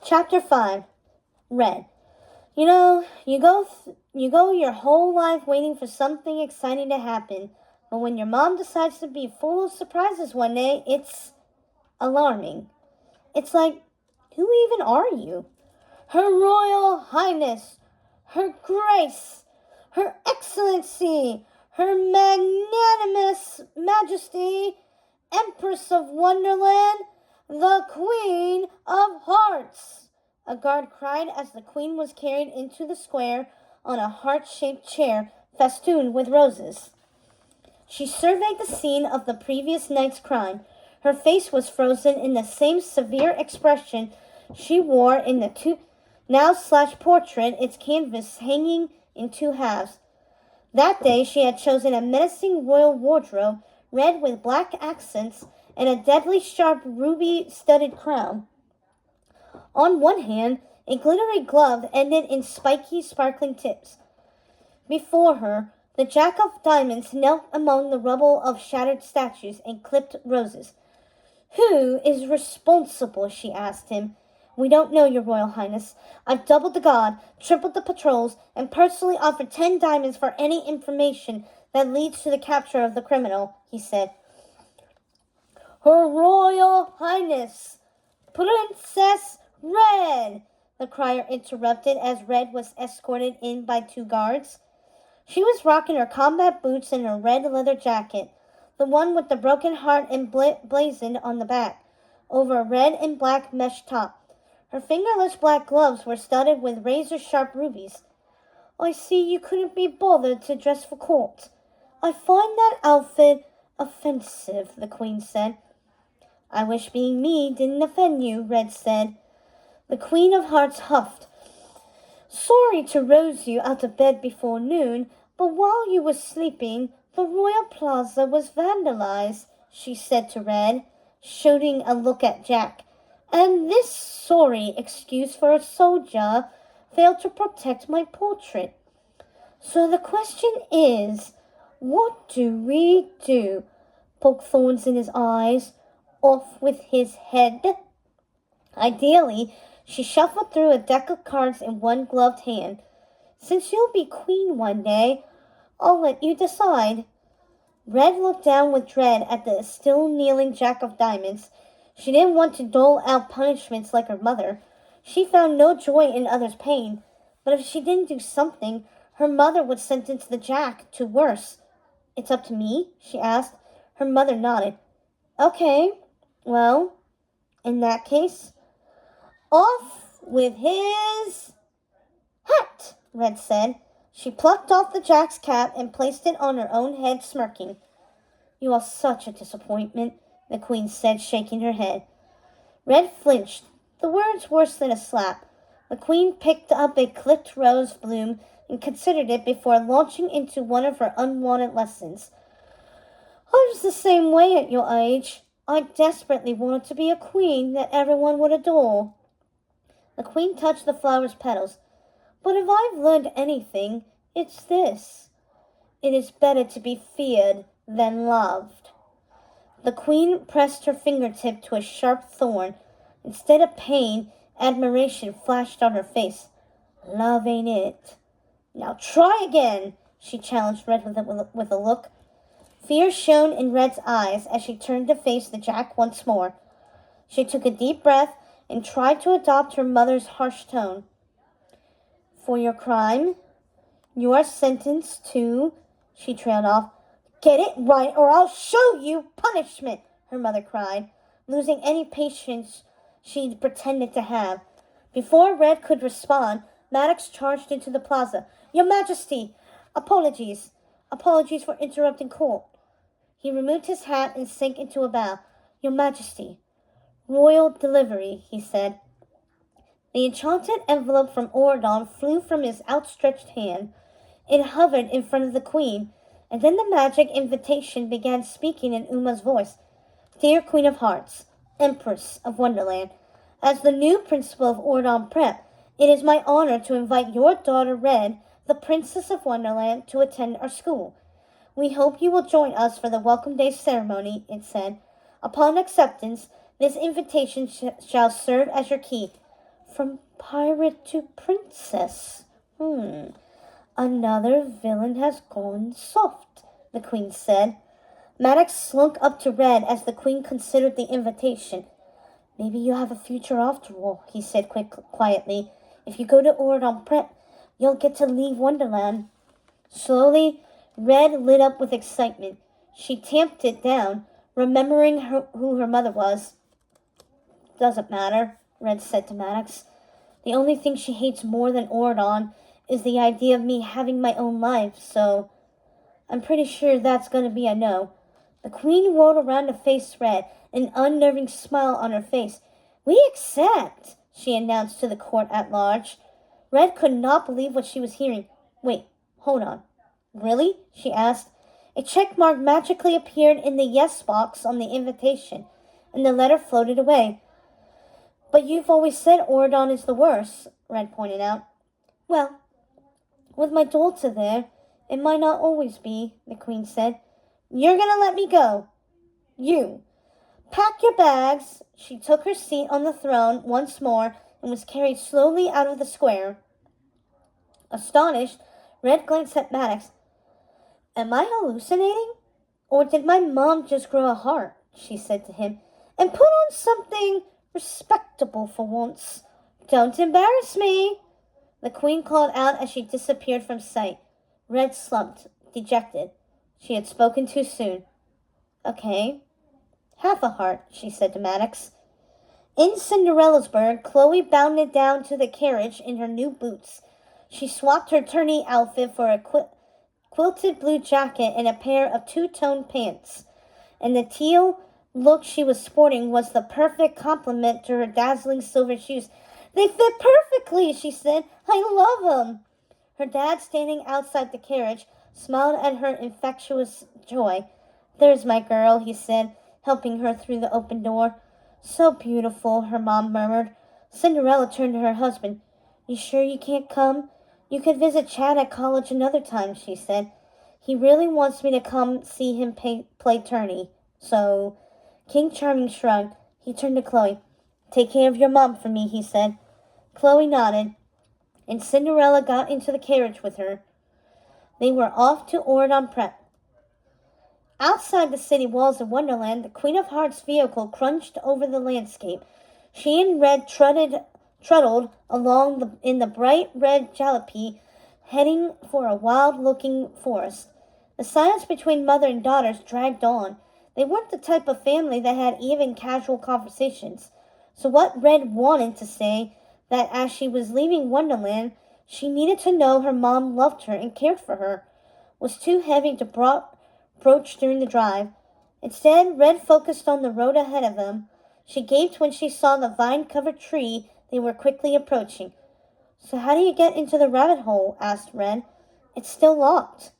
Chapter 5. Red. You go your whole life waiting for something exciting to happen, but when your mom decides to be full of surprises one day, it's alarming. It's like, who even are you? Her Royal Highness, Her Grace, Her Excellency, Her Magnanimous Majesty, Empress of Wonderland, the Queen of Hearts, a guard cried as the queen was carried into the square on a heart-shaped chair festooned with roses. She surveyed the scene of the previous night's crime. Her face was frozen in the same severe expression she wore in the now-portrait, its canvas hanging in two halves. That day she had chosen a menacing royal wardrobe, red with black accents, and a deadly sharp ruby-studded crown. On one hand, a glittery glove ended in spiky, sparkling tips. Before her, the Jack of Diamonds knelt among the rubble of shattered statues and clipped roses. "Who is responsible?" she asked him. "We don't know, Your Royal Highness. I've doubled the guard, tripled the patrols, and personally offered 10 diamonds for any information that leads to the capture of the criminal," he said. "Her Royal Highness, Princess Red," the crier interrupted as Red was escorted in by 2 guards. She was rocking her combat boots and her red leather jacket, the one with the broken heart emblazoned on the back, over a red and black mesh top. Her fingerless black gloves were studded with razor-sharp rubies. "I see you couldn't be bothered to dress for court. I find that outfit offensive," the queen said. "I wish being me didn't offend you," Red said. The Queen of Hearts huffed. "Sorry to rouse you out of bed before noon, but while you were sleeping, the Royal Plaza was vandalized," she said to Red, shooting a look at Jack. "And this sorry excuse for a soldier failed to protect my portrait. So the question is, what do we do? Poke thorns in his eyes? Off with his head?" Ideally, she shuffled through a deck of cards in one gloved hand. "Since you'll be queen one day, I'll let you decide." Red looked down with dread at the still kneeling Jack of Diamonds. She didn't want to dole out punishments like her mother. She found no joy in others' pain. But if she didn't do something, her mother would sentence the Jack to worse. "It's up to me?" she asked. Her mother nodded. "Okay, well, in that case, off with his hat," Red said. She plucked off the Jack's cap and placed it on her own head, smirking. "You are such a disappointment," the queen said, shaking her head. Red flinched. The words worse than a slap. The queen picked up a clipped rose bloom and considered it before launching into one of her unwanted lessons. "I was the same way at your age. I desperately wanted to be a queen that everyone would adore." The queen touched the flower's petals. "But if I've learned anything, it's this. It is better to be feared than loved." The queen pressed her fingertip to a sharp thorn. Instead of pain, admiration flashed on her face. "Love ain't it." "Now try again," she challenged Red with a look. Fear shone in Red's eyes as she turned to face the Jack once more. She took a deep breath and tried to adopt her mother's harsh tone. "For your crime, you are sentenced to—" She trailed off. "Get it right or I'll show you punishment," her mother cried, losing any patience she'd pretended to have. Before Red could respond, Maddox charged into the plaza. "Your Majesty! Apologies. Apologies for interrupting court." He removed his hat and sank into a bow. "Your Majesty." "Royal delivery," he said. The enchanted envelope from Oradon flew from his outstretched hand. It hovered in front of the queen, and then the magic invitation began speaking in Uma's voice. "Dear Queen of Hearts, Empress of Wonderland, as the new principal of Oradon Prep, it is my honor to invite your daughter Red, the Princess of Wonderland, to attend our school. We hope you will join us for the Welcome Day ceremony," it said. "Upon acceptance, this invitation shall serve as your key. from pirate to princess. Another villain has gone soft, the Queen said. Maddox slunk up to Red as the Queen considered the invitation. Maybe you have a future after all, he said quietly. If you go to Oradon Prep, you'll get to leave Wonderland. Slowly, Red lit up with excitement. She tamped it down, remembering who her mother was. Doesn't matter, Red said to Maddox. The only thing she hates more than Oradon is the idea of me having my own life, so I'm pretty sure that's going to be a no. The Queen rolled around to face Red, an unnerving smile on her face. We accept, she announced to the court at large. Red could not believe what she was hearing. Wait, hold on. Really? She asked. A check mark magically appeared in the yes box on the invitation, and the letter floated away. But you've always said Oradon is the worst, Red pointed out. Well, with my daughter there, it might not always be, the Queen said. You're going to let me go. You. Pack your bags. She took her seat on the throne once more and was carried slowly out of the square. Astonished, Red glanced at Maddox. Am I hallucinating? Or did my mom just grow a heart? She said to him. And put on something respectable for once. Don't embarrass me. The Queen called out as she disappeared from sight. Red slumped, dejected. She had spoken too soon. Okay. Half a heart, she said to Maddox. In Cinderella's burg, Chloe bounded down to the carriage in her new boots. She swapped her tourney outfit for a quilted blue jacket and a pair of two-tone pants. And the teal look she was sporting was the perfect complement to her dazzling silver shoes. They fit perfectly, she said. I love them. Her dad, standing outside the carriage, smiled at her infectious joy. There's my girl, he said, helping her through the open door. So beautiful, her mom murmured. Cinderella turned to her husband. You sure you can't come? You could visit Chad at college another time, she said. He really wants me to come see him play tourney. So, King Charming shrugged. He turned to Chloe. Take care of your mom for me, he said. Chloe nodded, and Cinderella got into the carriage with her. They were off to Oradon Prep. Outside the city walls of Wonderland, the Queen of Hearts vehicle crunched over the landscape. She and Red trundled along in the bright red jalopy, heading for a wild-looking forest. The silence between mother and daughters dragged on. They weren't the type of family that had even casual conversations. So what Red wanted to say, that as she was leaving Wonderland, she needed to know her mom loved her and cared for her, was too heavy to broach during the drive. Instead, Red focused on the road ahead of them. She gaped when she saw the vine-covered tree they were quickly approaching. So how do you get into the rabbit hole? Asked Red. It's still locked.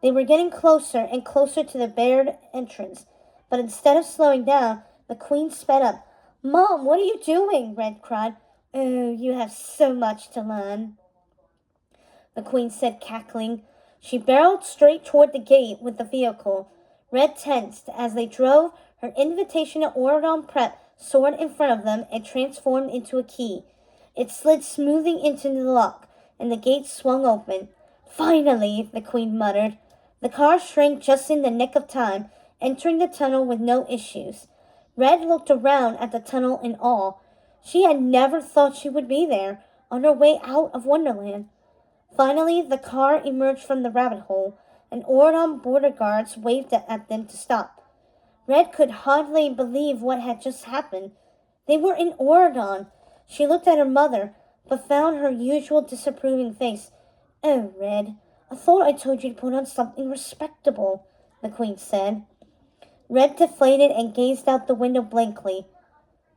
They were getting closer and closer to the barred entrance, but instead of slowing down, the Queen sped up. Mom, what are you doing? Red cried. Oh, you have so much to learn, the Queen said, cackling. She barreled straight toward the gate with the vehicle. Red tensed. As they drove, her invitation to Oradon Prep soared in front of them and transformed into a key. It slid smoothly into the lock, and the gate swung open. Finally, the Queen muttered. The car shrank just in the nick of time, entering the tunnel with no issues. Red looked around at the tunnel in awe. She had never thought she would be there, on her way out of Wonderland. Finally, the car emerged from the rabbit hole, and Oradon border guards waved at them to stop. Red could hardly believe what had just happened. They were in Oradon. She looked at her mother, but found her usual disapproving face. Oh, Red, I thought I told you to put on something respectable, the Queen said. Red deflated and gazed out the window blankly.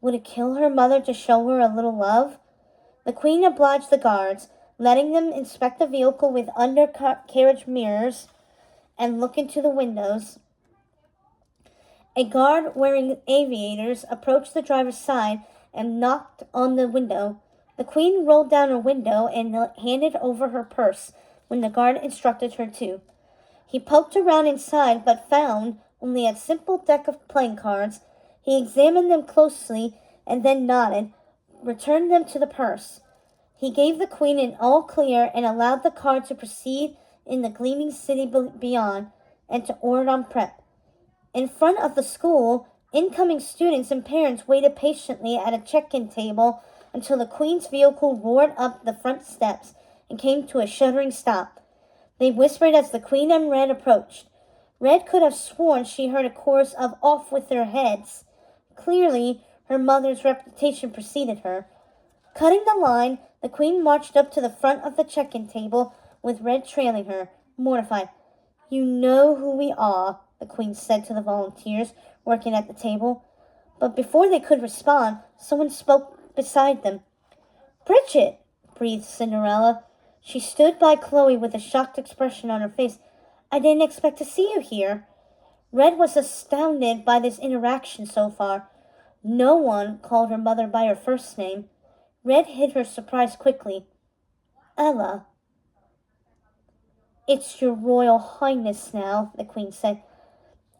Would it kill her mother to show her a little love? The Queen obliged the guards, letting them inspect the vehicle with undercarriage mirrors and look into the windows. A guard wearing aviators approached the driver's side and knocked on the window. The Queen rolled down her window and handed over her purse when the guard instructed her to. He poked around inside but found only a simple deck of playing cards. He examined them closely and then nodded. returned them to the purse. He gave the queen an all clear and allowed the car to proceed in the gleaming city beyond and to Oradon Prep. In front of the school, incoming students and parents waited patiently at a check-in table until the queen's vehicle roared up the front steps and came to a shuddering stop. They whispered as the queen and Red approached. Red could have sworn she heard a chorus of "off with their heads." Clearly, her mother's reputation preceded her. Cutting the line, the queen marched up to the front of the check-in table, with Red trailing her, mortified. "You know who we are," the queen said to the volunteers working at the table. But before they could respond, someone spoke beside them. "Bridget," breathed Cinderella. She stood by Chloe with a shocked expression on her face. "I didn't expect to see you here." Red was astounded by this interaction so far. No one called her mother by her first name. Red hid her surprise quickly. "Ella." "It's your Royal Highness now," the queen said.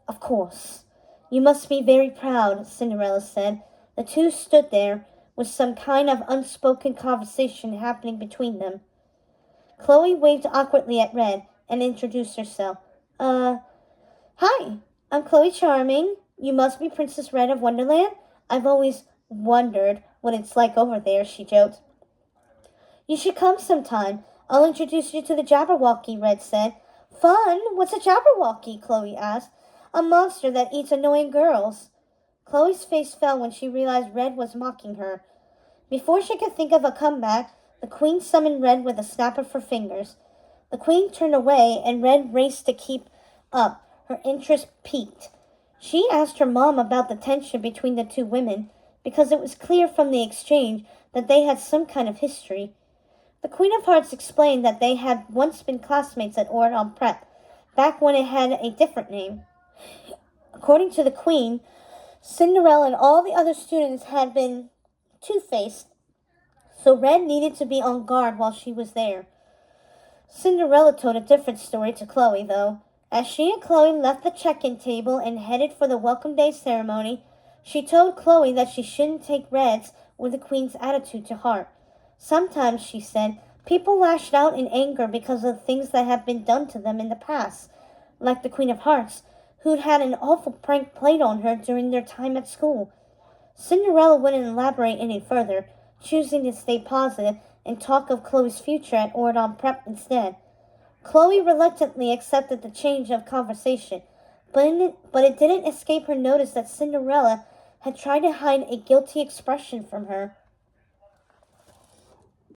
"Of course. You must be very proud," Cinderella said. The two stood there, with some kind of unspoken conversation happening between them. Chloe waved awkwardly at Red and introduced herself. Hi, I'm Chloe Charming. You must be Princess Red of Wonderland. I've always wondered what it's like over there," she joked. "You should come sometime. I'll introduce you to the Jabberwocky," Red said. "Fun? What's a Jabberwocky?" Chloe asked. "A monster that eats annoying girls." Chloe's face fell when she realized Red was mocking her. Before she could think of a comeback, the queen summoned Red with a snap of her fingers. The queen turned away, and Red raced to keep up. Her interest piqued. She asked her mom about the tension between the two women, because it was clear from the exchange that they had some kind of history. The Queen of Hearts explained that they had once been classmates at Oradon Prep, back when it had a different name. According to the Queen, Cinderella and all the other students had been two-faced, so Red needed to be on guard while she was there. Cinderella told a different story to Chloe, though. As she and Chloe left the check-in table and headed for the Welcome Day ceremony, she told Chloe that she shouldn't take Red's or the Queen's attitude to heart. Sometimes, she said, people lashed out in anger because of things that had been done to them in the past, like the Queen of Hearts, who'd had an awful prank played on her during their time at school. Cinderella wouldn't elaborate any further, choosing to stay positive and talk of Chloe's future at Oradon Prep instead. Chloe reluctantly accepted the change of conversation, but it didn't escape her notice that Cinderella had tried to hide a guilty expression from her.